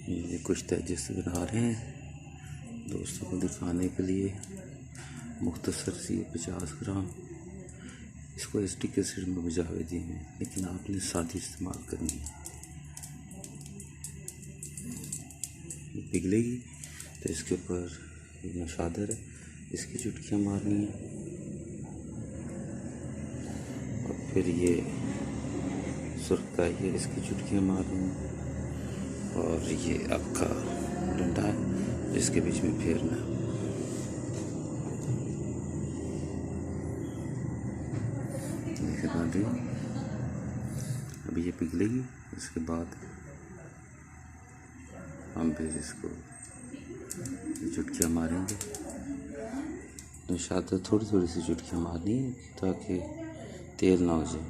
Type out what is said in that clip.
ये कुछ तेजिस बना रहे हैं दोस्तों को दिखाने के लिए। मुख्तसर सी 50 ग्राम। इसको एस्टिक एसिड में बुझावे दिए हैं, लेकिन आपने सादी इस्तेमाल करनी है। ये पिघलेगी तो इसके ऊपर ये नशादर है, इसकी चुटकियाँ मारनी है। और फिर ये सुरखाई है, इसकी चुटकियाँ मारनी है। और ये आपका डंडा है, इसके बीच में फेरना है। अभी ये पिघलेगी, इसके बाद हम फिर इसको चुटकियाँ मारेंगे। निशात थोड़ी थोड़ी सी चुटकियाँ मारनी है ताकि तेल ना हो जाए।